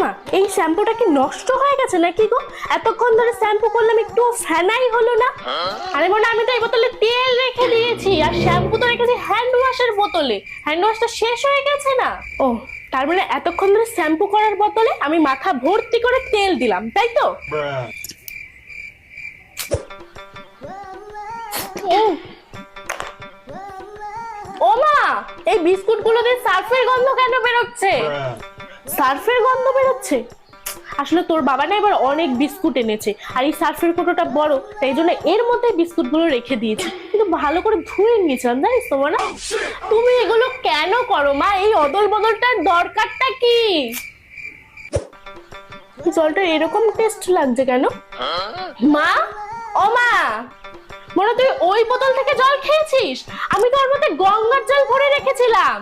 মা, এই শ্যাম্পুটা কি নষ্ট হয়ে গেছে নাকি গো? এতক্ষণ ধরে শ্যাম্পু করলাম, একটু ফেনাই হলো না। আরে মনে, আমি তো এই বোতলে তেল রেখে দিয়েছি, আর শ্যাম্পু তো রেখেছি হ্যান্ড ওয়াশের বোতলে। হ্যান্ড ওয়াশটা শেষ হয়ে গেছে না? ও, তার মানে এতক্ষণ ধরে শ্যাম্পু করার বদলে আমি মাথা ভর্তি করে তেল দিলাম, তাই তো? ও মা, এই বিস্কুট গুলোতে সার্ফের গন্ধ কেন বেরোচ্ছে? সার্ফের গন্ধ বেরোচ্ছে? আসলে তোর বাবা না এবার অনেক বিস্কুট এনেছে, আর এই সার্ফের কৌটোটা বড়, তাই জন্য এর মধ্যে বিস্কুট গুলো রেখে দিয়েছি। কিন্তু ভালো করে ধুয়ে নিয়েছিলাম, জানিস তো না? তুমি এগুলো কেন করো মা? এই অদল বদলটার দরকারটা কি? জলটা এরকম টেস্ট লাগছে কেন মা? ও মা, মনে তুই ওই বোতল থেকে জল খেয়েছিস? আমি তো ওর মধ্যে গঙ্গার জল ভরে রেখেছিলাম।